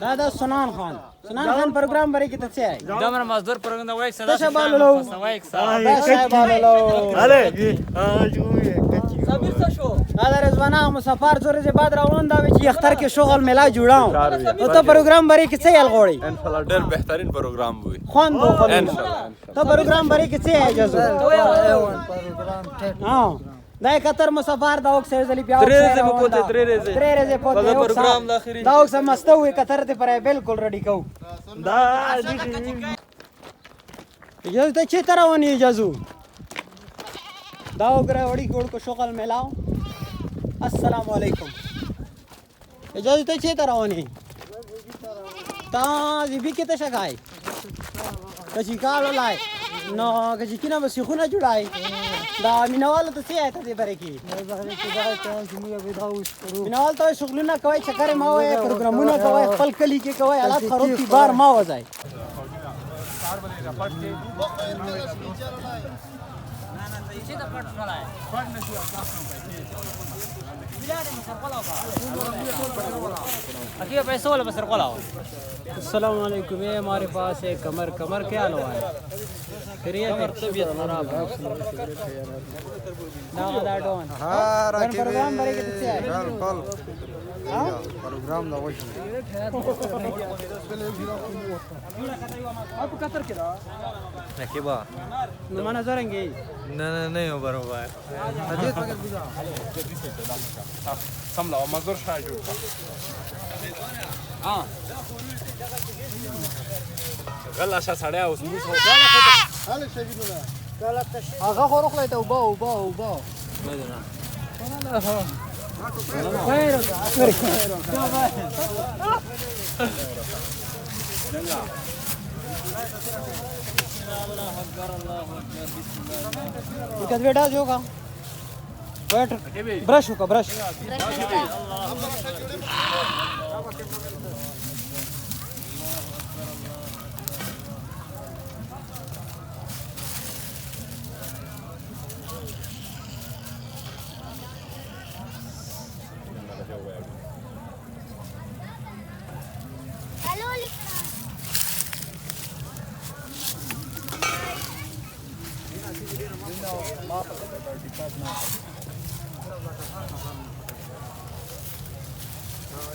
هذا سنان خان پروگرام برای کی تسه ای دمر مزدور پروگرام وایک صدا شبالو وایک شبالو هله صبر څه شو هذا رضوانه مسافر زور ز بعد روان دا چې اختر کې شغل میلا جوړاو نو ته پروگرام برای کی څه ال غوړي ان شاء الله ډېر بهترین پروګرام وي خوان بو خو ان شاء الله ته پروگرام برای کی څه اجازه ها دا کتر مسافر دا وک سرزلی بیا درې پروگرام الاخري دا وک سمستو کتر ته پر بالکل ریډی کو دا اجازه ته چی طرح ونی اجازه دا وګره وړي ګوړ کو شغل میلاو السلام علیکم اجازه ته چی طرح ونی تا زی بی کته شګای کچی کالو لای نو کچی کینه بس خونه جوړای دا مینوال ته څه ایته دی بره کی مینوال ته شغلونه کوي چکر ما وای پروګرامونه کوي خپل کلی کې کوي حالات خراب کی بار ما وځي पैसों वाला बसर कोला अस्सलाम वालेकुम ये हमारे पास है कमर क्या हाल हुआ है खैरियत तबीयत खराब है ना दा डोन हां प्रोग्राम बरे कितने है कल हां प्रोग्राम ना वही आप कतर केदा نکبا نمانا زرنگی نه بروبر حدیث مگر بودا سملا او مزور شای جوړ ها غلا شا سړیا اوس موږ هله شګینونه هغه خو روخلای ته وبا خیر इधर बेटा जो का बैठ ब्रश होगा ब्रश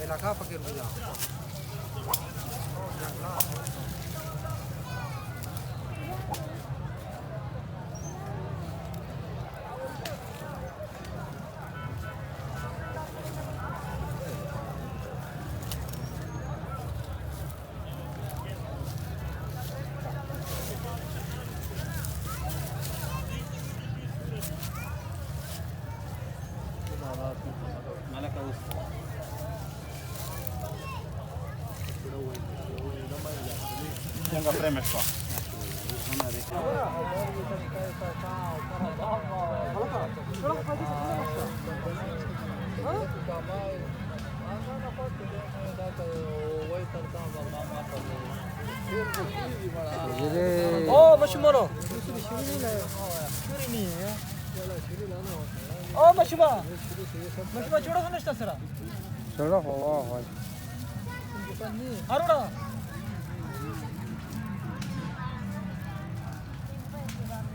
इलाका पकड़ लिया Tenga premio qua. او مشمرو او مشما جوړه نشته سره चलो हो هروړه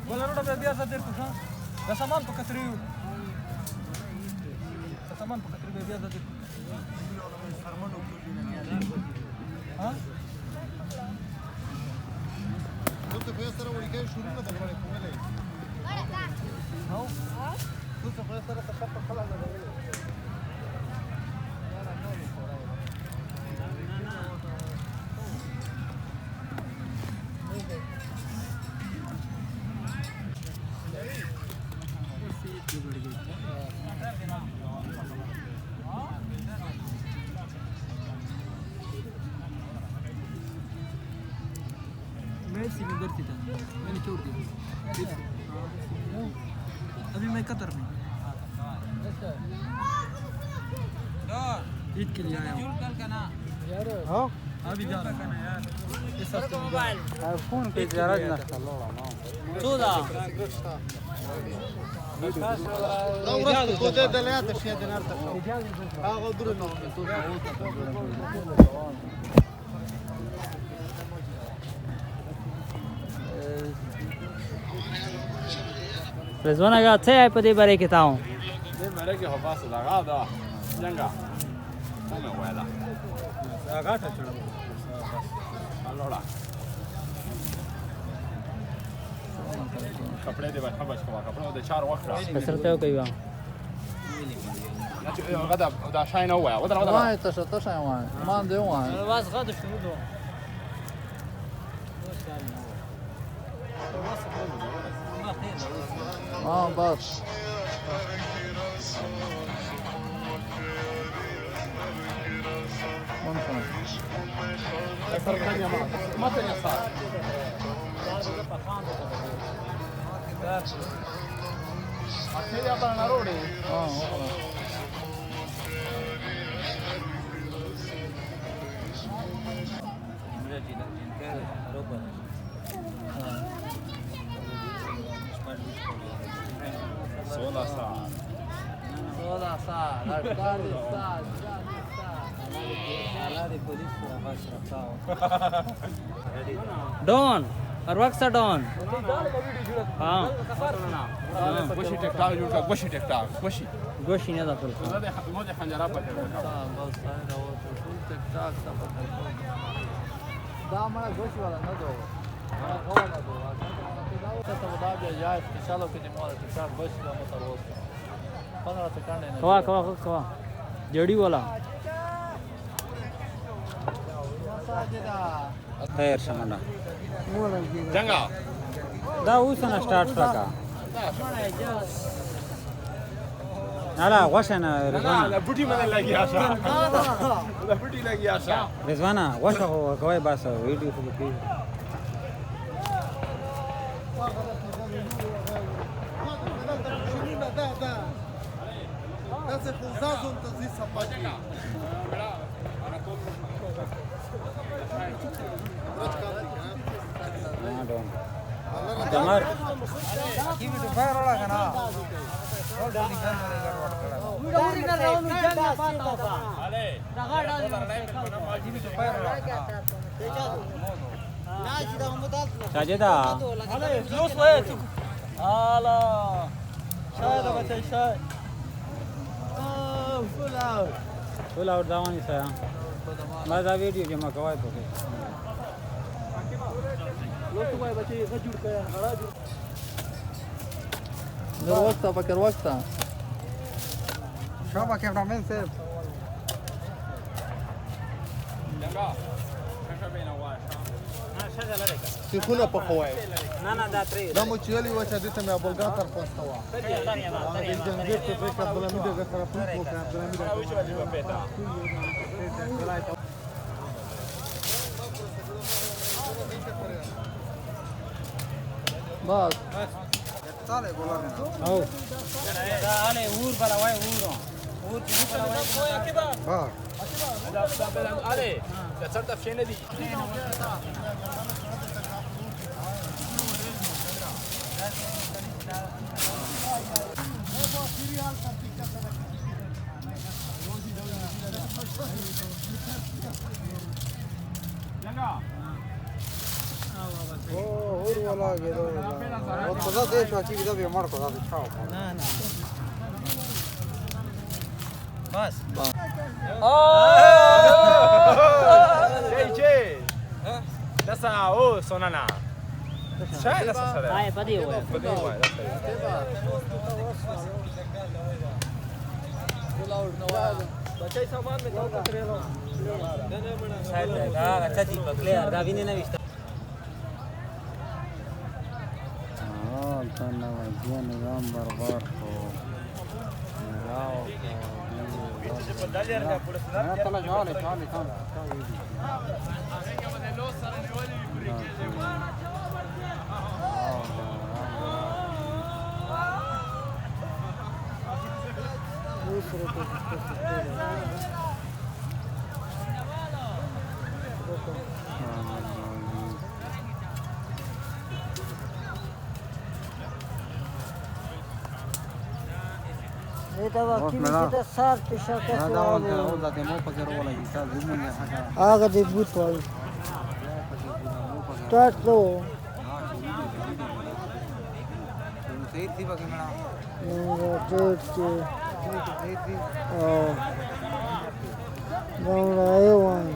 ولروړه بیا ساتیر کو دا سامان په کتریو بیا ساتیر ها ته په سره وړي شروع نه درې کومه هاو ته په سره تشکر خلاص نه دی मैंने छोड़ दिया अभी मैं कतर में ईद के लिए आया हूँ हाँ अभी जा रहा हूँ फोन पे जरा ना चलो ना चौदह لا ورحت خذ دلات اشياء دينار تشوف ها غدر انه رضوان اگه څه په دې باره کې تاو دې مړه کې هو پاسه لگا دا څنګه څنګه وایلا هغه ته چړم الوړا کپڑے دې باندې خبرش کوه کپڑے د 4 وخت را فسر ته کوي غدا دا شاين هو ودا وای ته شای وای مان دی وای واس غد شروع دو بس ممكن ما تنيا صار اخي يا بنا روڑي sola sa डॉन और वक्त सा डॉन हाँ गोशी टेक्टाक जोड़ का गोशी टेक्टाक गोशी गोशी नहीं था फुल زده مودي خنجره په دا مړه ګوشي والا نه دو هغه نه دو ته دا بیا یا سپیشالو کې مو ته څار بس دا موټر وته 15 سکند نه कवा कवा कवा जड़ी वाला خیر شمنه څنګه دا اوس نه سٹارټ کړه الا غوښنه رضوان لا بوټي باندې لګي آشا لا بوټي لګي آشا رضوان غوښه کوي بس ویډیو خو کې ده se pulsazo انت زي صباجنا دمر ساجدا الا شاید بچای شاید فول اوټ داوني سره ما دا ویډیو جمع کوي په لوټو وای بچي غجور کړه غړا جوړ نو وخت فکر وخت شابه کیمرامین صاحب څنګه څنګه بینه وای سيخونه په خوای نه دا ترې دا مو چيلي و چې دته مې ابوګا تر پوسټوا د جنګ ته په کابل مې دغه سره پروت وکړ بس او دا علي اور بلا وای اور بلا وای كده ها علي ده صرت في شيء دي اور والا ګیرو او خدا دې شو چې دا به مړ خدا دې چاو نه نه بس جي دسا او سونانا شاي دسا سره هاي بدي هو بدي وای بچای سامان مې تاو کړلو साइड का अच्छा जी पकले अर्धा भी नहीं ना विस्तार हां तना वजन निजाम बर्बाद हो राव انا طلع جوالي تعالي هغه دې بوت وایي سٹارټ دو ټیټ کې دا وایي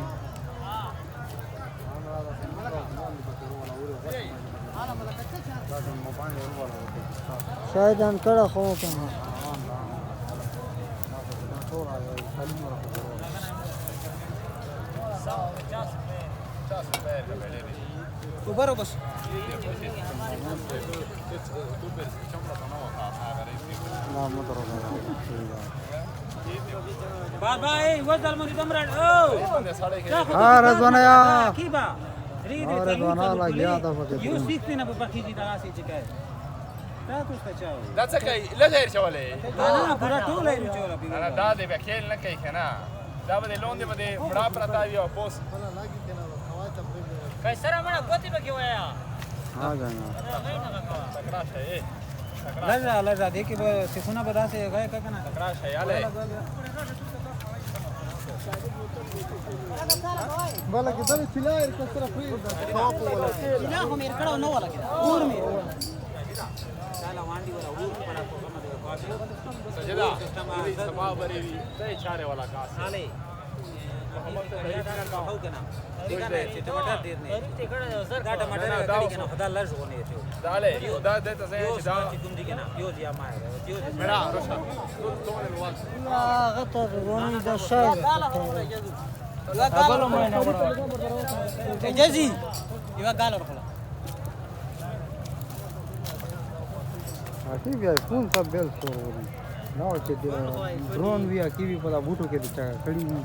شاید انکړه خو کنه وبرو بس بابا اي وزل مونږ دمر او رضوان یا کیبا رضوان الله یا دا فکر یو سیکته نه په پخې دي دا سي چکای دا کوسته چاو دا څه کوي لږه چولې انا پورا ټول یې چولا انا دا دې وکیل نه کوي کنه دا به لون دې به مړه پرتا یو پوس کیسره مړه کوتي بکی ویا ها جانا تکرا شي لږه دې کې به سخونه به داسې غای کنه تکرا شي یاله بلا کې دل چلای کسره فری دا ټاپ ولا لا هم ير کړه نو ولا کړه اور مې چاله وانډي ولا اور پر کومه ده سجدا دې سبا بری وی ته چاره والا کاس हाले محمد ته دا هو کنه کنه چې ټماټر ډیر نه ته کړه سر دا ټماټر کړي کنه خدا لږ ونه ته داله دا د ته چې دا کوم دي کنه یو دي ما یو دي مړه رشا ټول الوال غته ونی دا شاید قالو مې نه وړه اجازي یو قالو ورکړه اکی بیا فون کا بیل شو نو چې ډرون وی اکی وی په بوټو کې چا کړی وي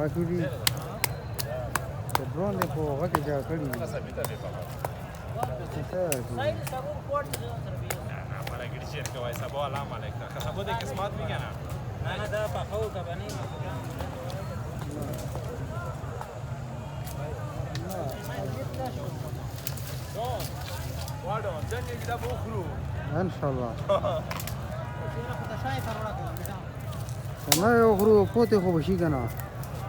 اکی وی ډرون په هغه کې چا کړی وي ثابته دی بابا سایډ سبو کوټ نه مالا ګډ شي کوي سبا علامه علیکم که سبا د قسمت وی کنه نه دا په خو کا باندې واډو ځکه چې دا بوخرو ان شاء الله نه یو غرو پوتې خو بشي کنه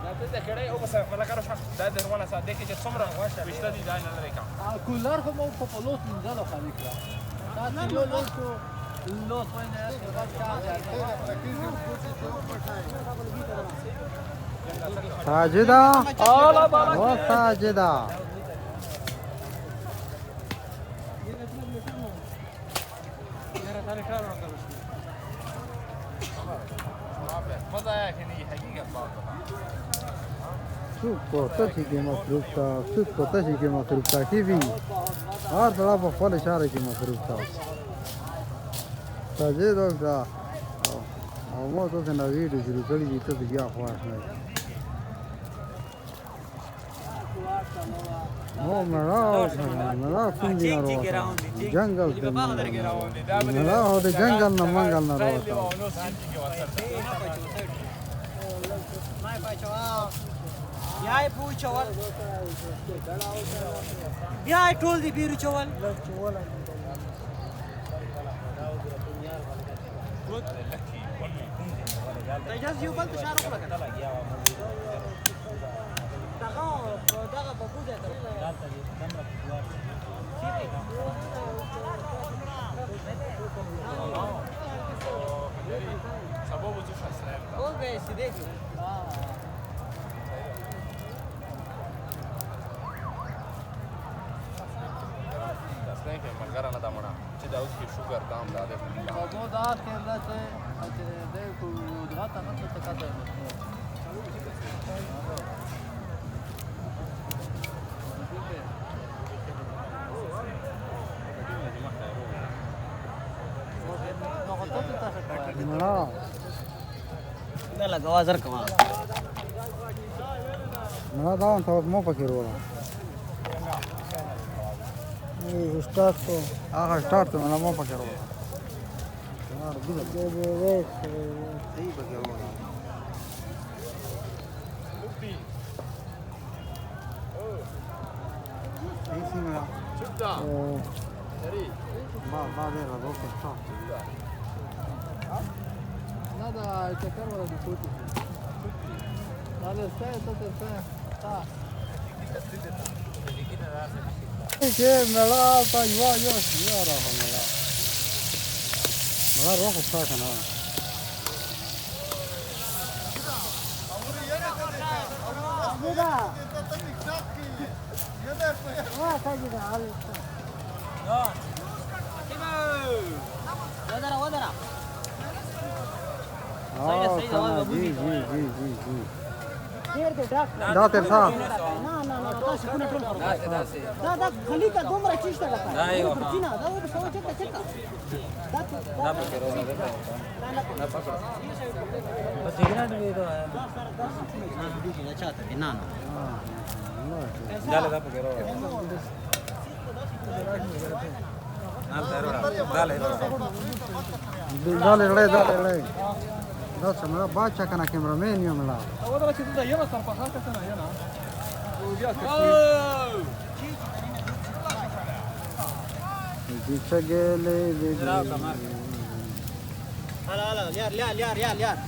دا ته کړه او بس ملګر شخص دا درونه ساده کې چې څومره وشته دي دا نه لري کا کولر خو مو په پلوت منځلو خالي کړه دا یو لوسو لوس وینه ساجدا او ساجدا مزه یې کني حقیقت باندې څوک پته چې کې مصروف تا څوک پته چې کې مصروف تا کی وی هر طرف په خپل اشاره کې مصروف تا ساجدا دا او مو ته نه ویډیو شروع کړی دي ته بیا خواښ نه نو مرا کوم دی جنگل کې مرا هو د جنگل نه منګل نه راوته بیا پوچول بیا ټول دی بیرو چول اجازه یو بل اشاره وکړه دغه په بوزه ته سبب وجود شاسره او به سیده کی تاسو کې ملګر نه دا مړه چې دا اوس کې شوګر دام دا ده سبو دا کېنده چې دې کو دغه نه څه کاته مرا دا لګوا زر کما مرا دا ته مو پکې وروړه ای سٹارټ تو هغه سٹارټ ته مو پکې وروړه یار دې صحیح پکې وروړه ای سیمه شفتا سری ما دې راځو که څه Nada, esta cámara de foto. Nada, está. के मेला तो युवा यो यार मेला मेला रोक उसका था ना دا ترسا نه تاسو کو نه ټول دا خلی کا دومره چیشته ده پرچینا دا و بسو چکه دا نه پکړه په سیګریټ وی دا نه دې نه چاته نه داله دا پکړه داله دا څنګه باچا کنه کیمرامین یو ملا او دا چې دا یو سر په خاطر څنګه یا نه او بیا دې څنګه له ليار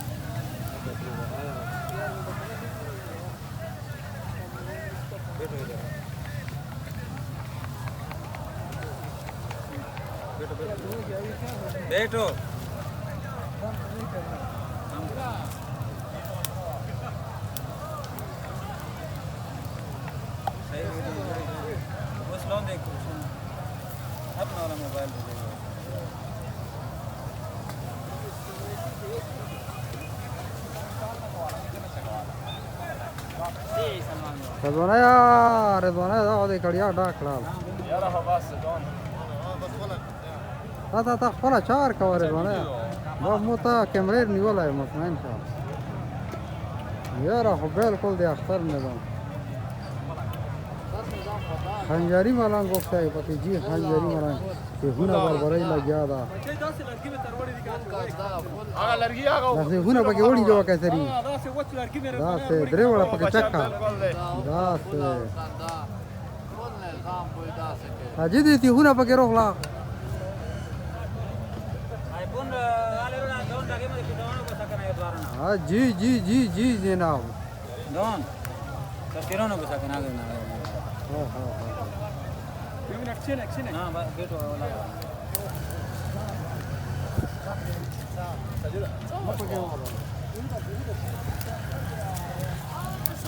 बैठो बस लो देखो अपना वाला मोबाइल दे दो رضوانه دا د کړیا ډاک لاله یاره هو بس دون تا خپل چار کوي رضوانه دا مو ته کیمرې نیولای مطمئن شه یاره خو بالکل د اختر نظام خنجری ملنگ گفته ہے پتی جی خنجری ملنگ کہ ہونا بربرائی لگ گیا دا هغه لرګي هغه دا سے ہونا پکی وڑی جو کیسے ری دا سے درے وڑا پکی چکا دا سے حاجی دیتی ہونا پکی روخ لا جی جناب دون تذکرونه کو سکن اگے نہ हाँ बस बैठो वाला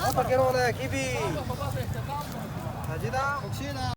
apa kero le kibi hajida oksida